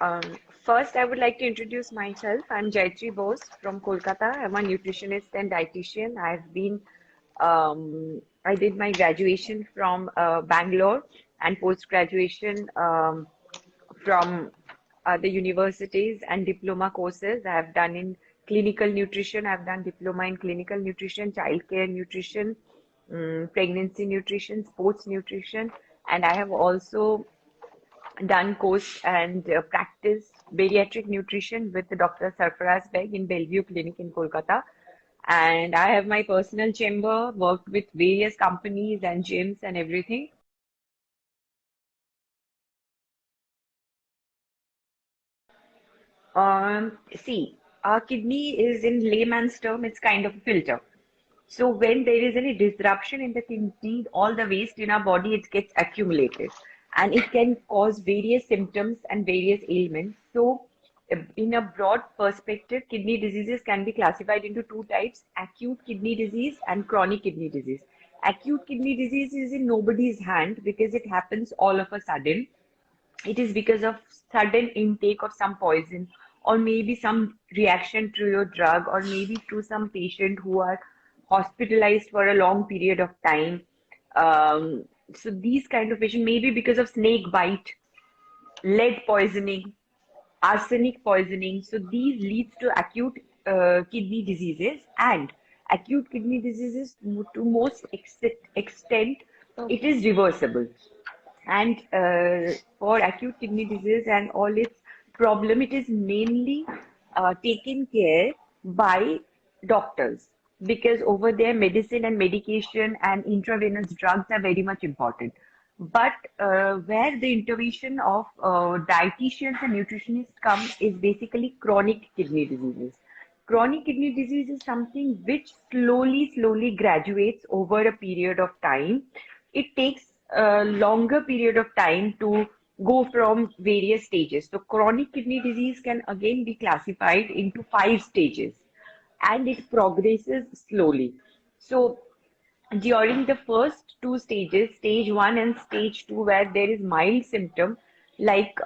Um, First, I would like to introduce myself. I'm Jayatri Bose from Kolkata. I'm a nutritionist and dietitian. I did my graduation from Bangalore and post-graduation from other universities and diploma courses. I have done in clinical nutrition. I've done diploma in clinical nutrition, childcare nutrition, pregnancy nutrition, sports nutrition, and I have also done course and practice bariatric nutrition with Dr. Sarfaraz Beg in Bellevue Clinic in Kolkata. And I have my personal chamber, worked with various companies and gyms and everything. See, our kidney is in layman's term, it's kind of a filter. So when there is any disruption in the kidney, all the waste in our body, it gets accumulated and it can cause various symptoms and various ailments. So in a broad perspective, kidney diseases can be classified into two types, acute kidney disease and chronic kidney disease. Acute kidney disease is in nobody's hand because it happens all of a sudden. It is because of sudden intake of some poison or maybe some reaction to your drug or maybe through some patient who are hospitalized for a long period of time. So these kind of patients maybe because of snake bite, lead poisoning, arsenic poisoning. So these leads to acute kidney diseases and acute kidney diseases to most extent it Okay. is reversible. And for acute kidney disease and all its problem, it is mainly taken care by doctors because over there medicine and medication and intravenous drugs are very much important. But where the intervention of dietitians and nutritionists come is basically chronic kidney diseases. Chronic kidney disease is something which slowly graduates over a period of time. It takes a longer period of time to go from various stages. So chronic kidney disease can again be classified into five stages and it progresses slowly. So during the first two stages, stage one and stage two, where there is mild symptom like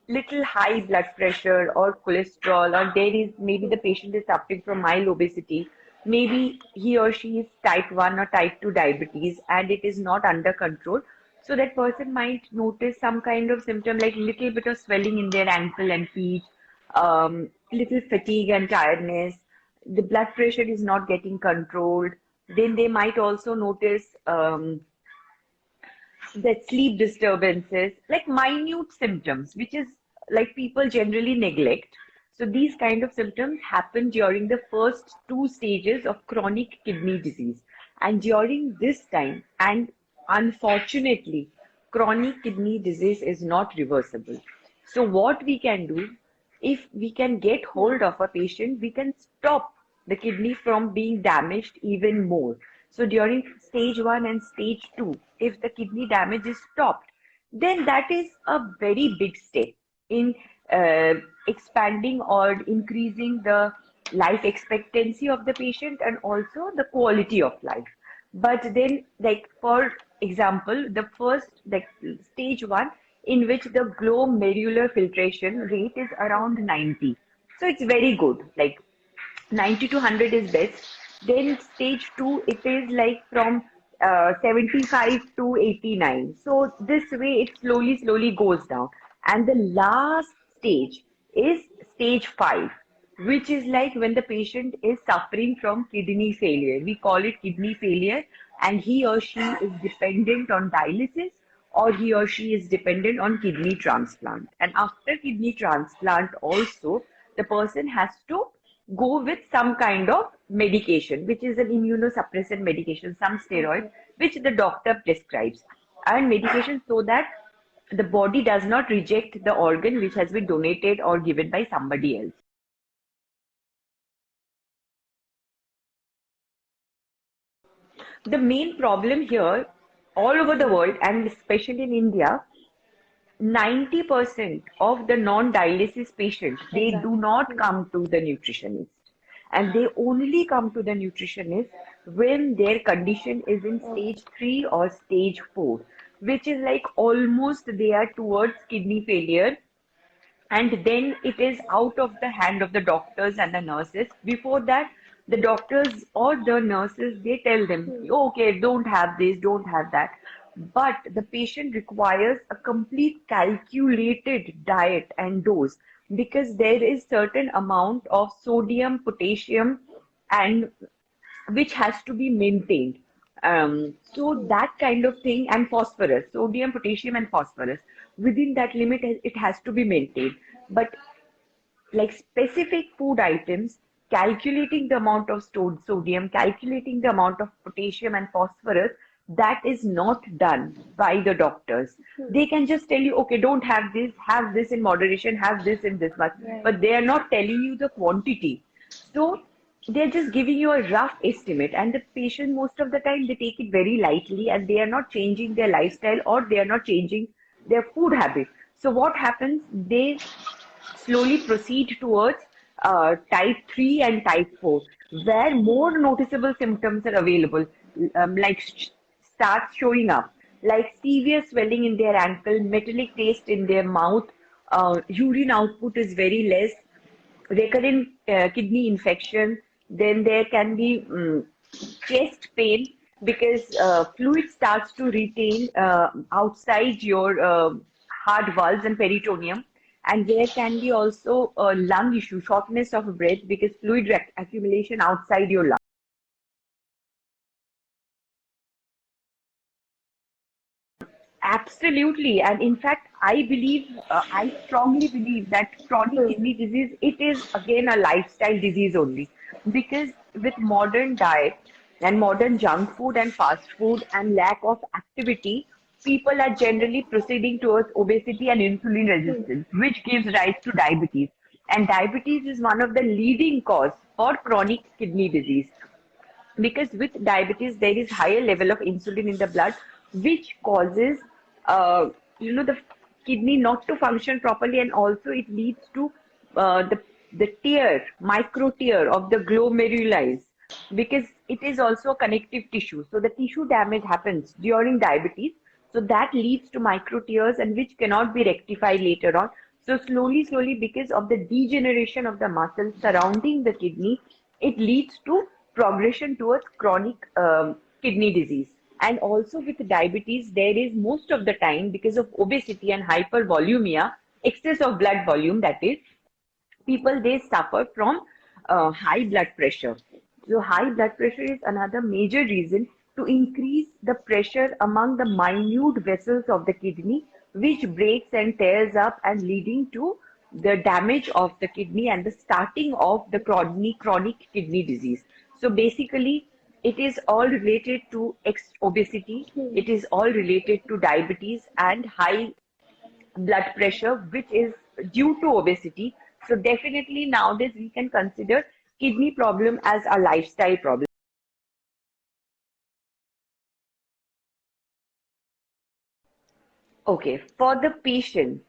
little high blood pressure or cholesterol, or there is maybe the patient is suffering from mild obesity, maybe he or she is type 1 or type 2 diabetes and it is not under control. So that person might notice some kind of symptom like little bit of swelling in their ankle and feet, little fatigue and tiredness, the blood pressure is not getting controlled. Then they might also notice that sleep disturbances, like minute symptoms, which is like people generally neglect. So these kind of symptoms happen during the first two stages of chronic kidney disease. And during this time, and unfortunately, chronic kidney disease is not reversible. So what we can do, if we can get hold of a patient, we can stop the kidney from being damaged even more. So during stage one and stage two, if the kidney damage is stopped, then that is a very big step in uh, expanding or increasing the life expectancy of the patient and also the quality of life. But then, like for example, the first like stage one in which the glomerular filtration rate is around 90. So it's very good. Like 90 to 100 is best. Then stage 2, it is like from 75 to 89. So this way it slowly goes down. And the last stage is stage 5, which is like when the patient is suffering from kidney failure. We call it kidney failure, and he or she is dependent on dialysis or he or she is dependent on kidney transplant. And after kidney transplant, also, the person has to go with some kind of medication, which is an immunosuppressant medication, some steroids, Okay. which the doctor prescribes, and medication so that the body does not reject the organ which has been donated or given by somebody else. The main problem here, all over the Okay. world and especially in India, 90% of the non-dialysis patients, they do Exactly. not Hmm. come to the nutritionist. And they only come to the nutritionist when their condition is in Okay. stage 3 or stage 4, which is like almost they are towards kidney failure and then it is out of the hand of the doctors and the nurses. Before that, the doctors or the nurses, they tell them, "Oh, okay, don't have this, don't have that." But the patient requires a complete calculated diet and dose, because there is certain amount of sodium, potassium, and which has to be maintained. So that kind of thing, and phosphorus, sodium, potassium, and phosphorus. Within that limit, it has to be maintained. But like specific food items, calculating the amount of stored sodium, calculating the amount of potassium and phosphorus, that is not done by the doctors. They can just tell you, okay, don't have this in moderation, have this in this much, Right. but they are not telling you the quantity. So they're just giving you a rough estimate, and the patient, most of the time, they take it very lightly, and they are not changing their lifestyle, or they are not changing their food habit. So what happens? They slowly proceed towards type 3 and type 4, where more noticeable symptoms are available, like starts showing up, like severe swelling in their ankle, metallic taste in their mouth, urine output is very less, recurrent kidney infection. Then there can be chest pain, because fluid starts to retain outside your heart valves and peritoneum. And there can be also a lung issue, shortness of breath, because fluid accumulation outside your lung. Absolutely. And in fact, I strongly believe that chronic Hmm. kidney disease, it is again a lifestyle disease only. Because with modern diet and modern junk food and fast food and lack of activity, people are generally proceeding towards obesity and insulin Hmm. resistance, which gives rise to diabetes. And diabetes is one of the leading cause for chronic kidney disease, because with diabetes there is higher level of insulin in the blood, which causes uh, the kidney not to function properly, and also it leads to the tear, micro tear of the glomeruli, because it is also a connective tissue, so the tissue damage happens during diabetes. So that leads to micro tears, and which cannot be rectified later on. So slowly, because of the degeneration of the muscle surrounding the kidney, it leads to progression towards chronic kidney disease. And also with diabetes, there is most of the time, because of obesity and hypervolemia, excess of blood volume, that is, people, they suffer from high blood pressure. So high blood pressure is another major reason to increase the pressure among the minute vessels of the kidney, which breaks and tears up, and leading to the damage of the kidney and the starting of the chronic kidney disease. So basically, it is all related to obesity, Hmm. it is all related to diabetes and high blood pressure, which is due to obesity. So definitely nowadays we can consider kidney problem as a lifestyle problem. Okay, for the patients,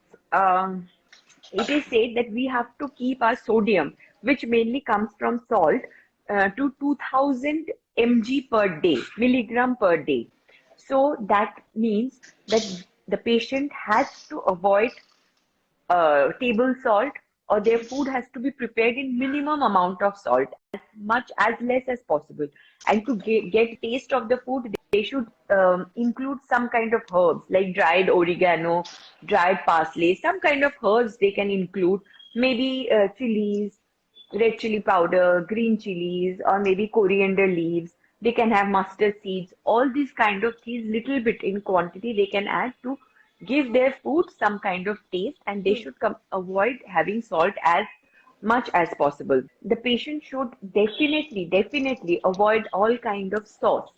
it is said that we have to keep our sodium, which mainly comes from salt, to 2000 mg per day, milligram per day. So that means that the patient has to avoid table salt, or their food has to be prepared in minimum amount of salt, as much as less as possible. And to get taste of the food, they should include some kind of herbs like dried oregano, dried parsley, some kind of herbs they can include, maybe chilies, red chili powder, green chilies, or maybe coriander leaves. They can have mustard seeds. All these kind of things, little bit in quantity, they can add to give their food some kind of taste, and they Hmm. should avoid having salt as much as possible. The patient should definitely avoid all kind of sauce,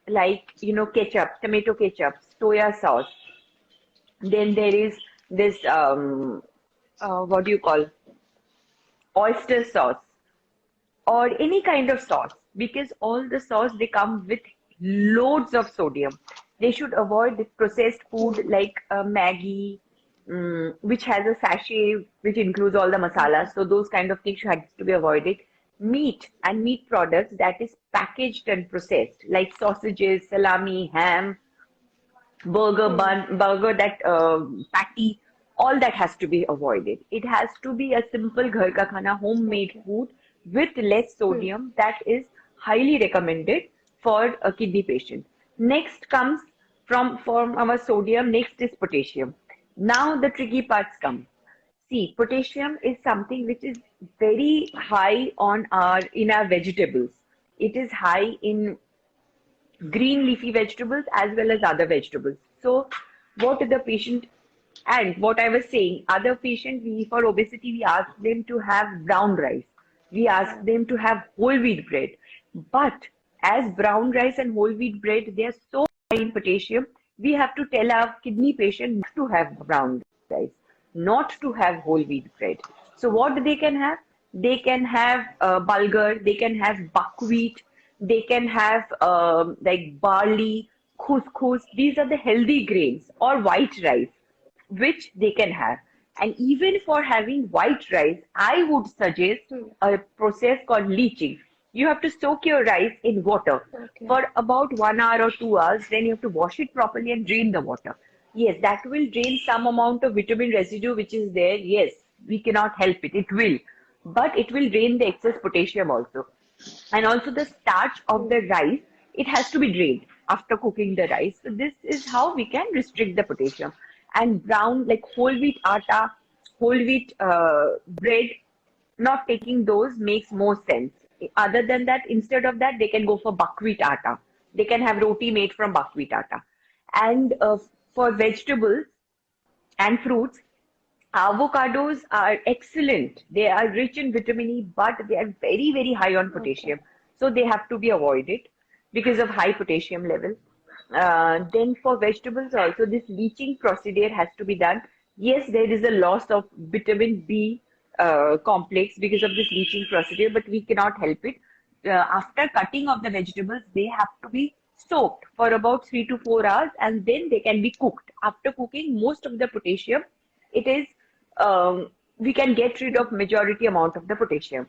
like ketchup, tomato ketchup, soya sauce. Then there is this what do you call, oyster sauce, or any kind of sauce, because all the sauce, they come with loads of sodium. They should avoid the processed food Hmm. like Maggie, which has a sachet which includes all the masalas. So those kind of things has to be avoided. Meat and meat products that is packaged and processed, like sausages, salami, ham, burger Hmm. bun, burger, that patty. all that has to be avoided. It has to be a simple ghar ka khana, homemade Okay. food with less Hmm. sodium. That is highly recommended for a kidney patient. Next comes from our sodium, next is potassium. Now the tricky parts come. See, potassium is something which is very high on our in our vegetables. It is high in green leafy vegetables as well as other vegetables. So, what the patient and what I was saying, other patient we for obesity we ask them to have brown rice. We ask Yeah. them to have whole wheat bread. But as brown rice and whole wheat bread, they are so high in potassium, we have to tell our kidney patient not to have brown rice, not to have whole wheat bread. So what they can have? They can have bulgur, they can have buckwheat, they can have like barley, couscous. These are the healthy grains or white rice which they can have. And even for having white rice, I would suggest Hmm. a process called leaching. You have to soak your rice in water Okay. for about 1 hour or 2 hours. Then you have to wash it properly and drain the water. Yes, that will drain some amount of vitamin residue which is there. Yes, we cannot help it. It will. But it will drain the excess potassium also. And also the starch of Hmm. the rice, it has to be drained after cooking the rice. So this is how we can restrict the potassium. And brown, like whole wheat atta, whole wheat bread, not taking those makes more sense. Other than that, instead of that, they can go for buckwheat atta. They can have roti made from buckwheat atta. And for vegetables and fruits, avocados are excellent. They are rich in vitamin E, but they are very, very high on Okay. potassium. So they have to be avoided because of high potassium level. Then for vegetables also, this leaching procedure has to be done. Yes, there is a loss of vitamin B complex because of this leaching procedure, but we cannot help it. After cutting of the vegetables, they have to be soaked for about 3 to 4 hours and then they can be cooked. After cooking, most of the potassium, it is we can get rid Hmm. of majority amount of the potassium.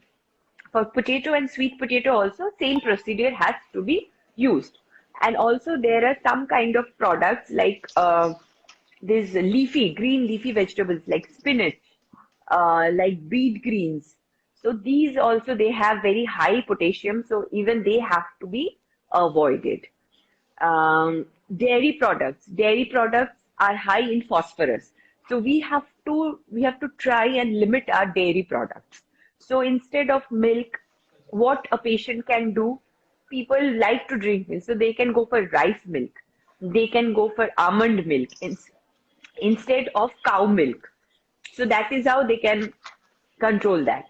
For potato and sweet potato also, same procedure has to be used. And also there are some kind of products like these leafy, green leafy vegetables like spinach, like beet greens. So these also they have very high potassium, so even they have to be avoided. Dairy products are high in phosphorus, so we have to try and limit our dairy products. So instead of milk, what a patient can do, people like to drink milk, so they can go for rice milk, they can go for almond milk instead of cow milk. So that is how they can control that.